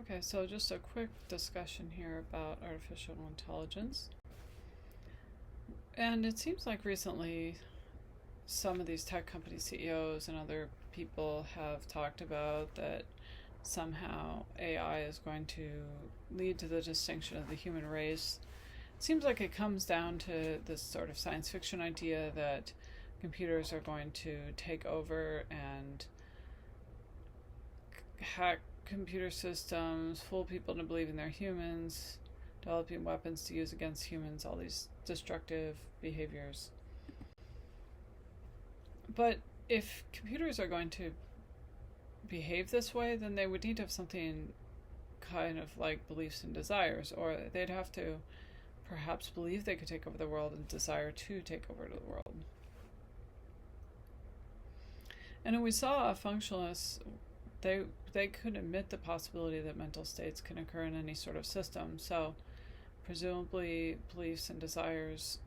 Okay, so just a quick discussion here about artificial intelligence. And it seems like recently some of these tech company CEOs and other people have talked about that somehow AI is going to lead to the distinction of the human race. It seems like it comes down to this sort of science fiction idea that computers are going to take over and hack computer systems, fool people into believing they're humans, developing weapons to use against humans, all these destructive behaviors. But if computers are going to behave this way, then they would need to have something kind of like beliefs and desires, or they'd have to perhaps believe they could take over the world and desire to take over the world. And we saw functionalists, they could admit the possibility that mental states can occur in any sort of system. So presumably beliefs and desires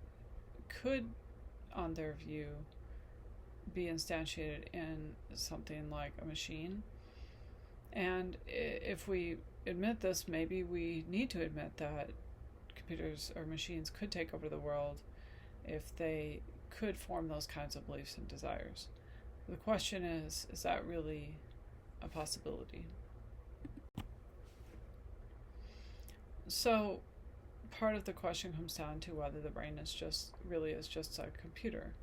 could, on their view, be instantiated in something like a machine. And if we admit this, maybe we need to admit that computers or machines could take over the world if they could form those kinds of beliefs and desires. The question is that really a possibility? So part of the question comes down to whether the brain is just a computer.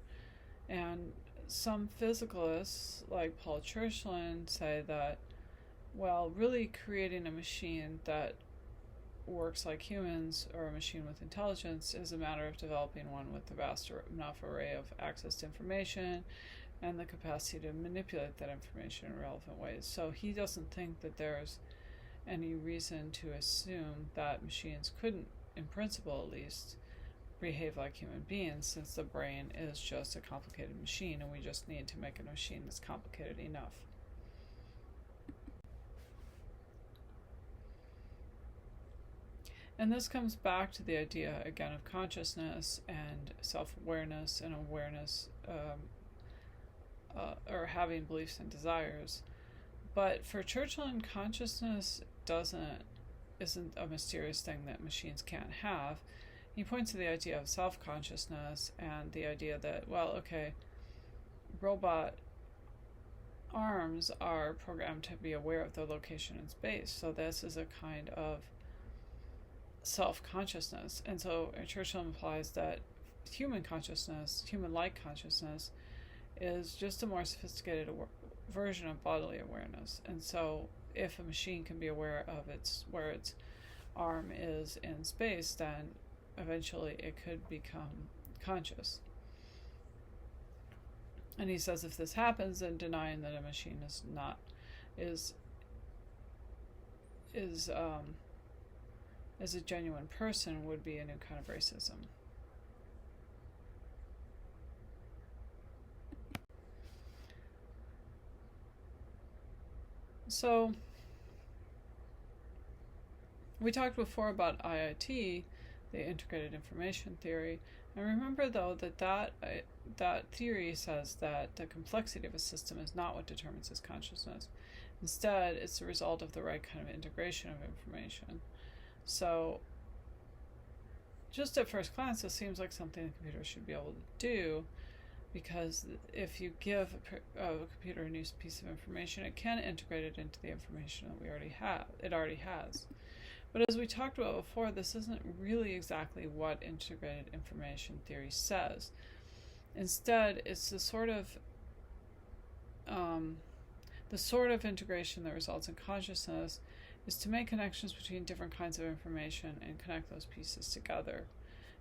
And some physicalists like Paul Churchland say that, well, really creating a machine that works like humans or a machine with intelligence is a matter of developing one with a vast enough array of access to information and the capacity to manipulate that information in relevant ways. So he doesn't think that there's any reason to assume that machines couldn't, in principle at least, behave like human beings, since the brain is just a complicated machine and we just need to make a machine that's complicated enough. And this comes back to the idea again of consciousness and self-awareness and awareness, or having beliefs and desires. But for Churchland, consciousness isn't a mysterious thing that machines can't have. He points to the idea of self-consciousness and the idea that, well, okay, robot arms are programmed to be aware of their location in space. So this is a kind of self-consciousness. And so Churchland implies that human consciousness, human-like consciousness, is just a more sophisticated version of bodily awareness. And so if a machine can be aware of where its arm is in space, then eventually it could become conscious. And he says if this happens, then denying that a machine is a genuine person would be a new kind of racism. So we talked before about IIT, the integrated information theory. And remember, though, that theory says that the complexity of a system is not what determines its consciousness. Instead, it's the result of the right kind of integration of information. So just at first glance, this seems like something a computer should be able to do, because if you give a computer a new piece of information, it can integrate it into the information that it already has. But as we talked about before, this isn't really exactly what integrated information theory says. Instead, it's the sort of integration that results in consciousness is to make connections between different kinds of information and connect those pieces together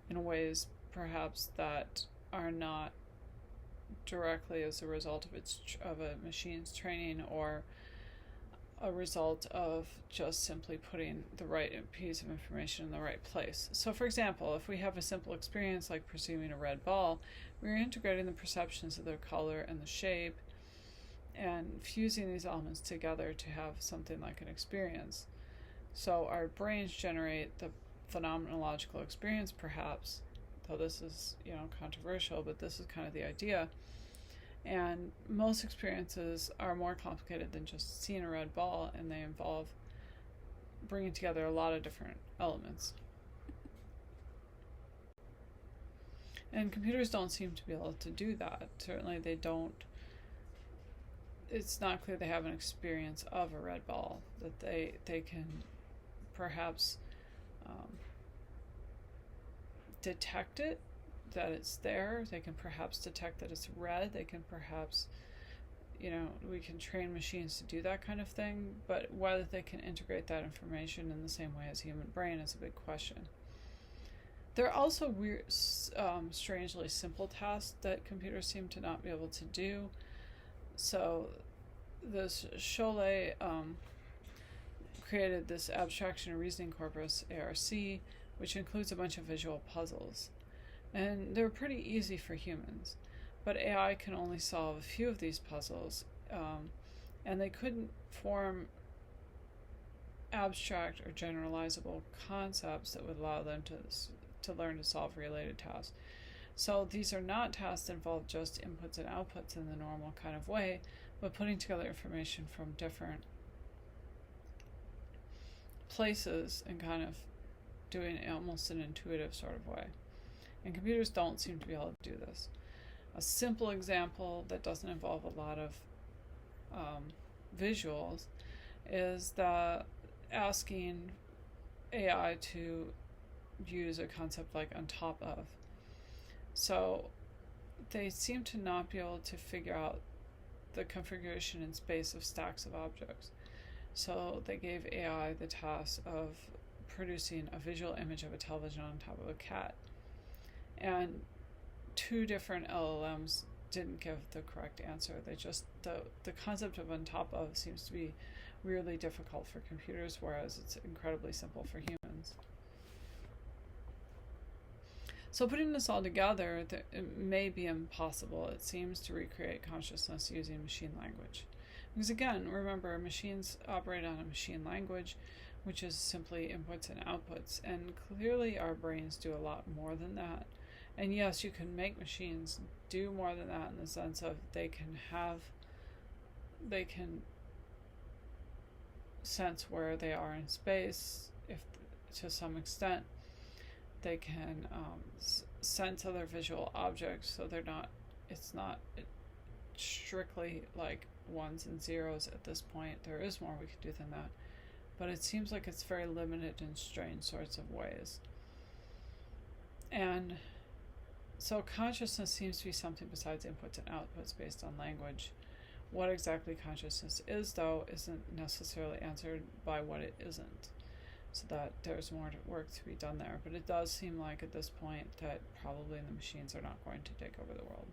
in ways perhaps that are not directly as a result of a machine's training or a result of just simply putting the right piece of information in the right place. So for example, if we have a simple experience like perceiving a red ball, we're integrating the perceptions of the color and the shape and fusing these elements together to have something like an experience. So our brains generate the phenomenological experience, perhaps, though this is controversial, but this is kind of the idea. And most experiences are more complicated than just seeing a red ball, and they involve bringing together a lot of different elements. And computers don't seem to be able to do that. Certainly they don't. It's not clear they have an experience of a red ball, that they can perhaps detect it, that it's there. They can perhaps detect that it's red. They can perhaps, we can train machines to do that kind of thing, but whether they can integrate that information in the same way as human brain is a big question. There are also weird, strangely simple tasks that computers seem to not be able to do. So this Cholet created this abstraction and reasoning corpus, ARC, which includes a bunch of visual puzzles. And they're pretty easy for humans. But AI can only solve a few of these puzzles, and they couldn't form abstract or generalizable concepts that would allow them to learn to solve related tasks. So these are not tasks that involve just inputs and outputs in the normal kind of way, but putting together information from different places and kind of doing it almost an intuitive sort of way. And computers don't seem to be able to do this. A simple example that doesn't involve a lot of visuals is that asking AI to use a concept like on top of. So they seem to not be able to figure out the configuration in space of stacks of objects. So they gave AI the task of producing a visual image of a television on top of a cat. And 2 different LLMs didn't give the correct answer. They just, the concept of on top of seems to be really difficult for computers, whereas it's incredibly simple for humans. So putting this all together, it may be impossible, it seems, to recreate consciousness using machine language. Because again, remember, machines operate on a machine language, which is simply inputs and outputs, and clearly our brains do a lot more than that. And yes, you can make machines do more than that in the sense of they can sense where they are in space, if to some extent. They can sense other visual objects, so it's not strictly like ones and zeros at this point. There is more we could do than that, but it seems like it's very limited in strange sorts of ways. And so consciousness seems to be something besides inputs and outputs based on language. What exactly consciousness is, though, isn't necessarily answered by what it isn't. So that there's more work to be done there. But it does seem like at this point that probably the machines are not going to take over the world.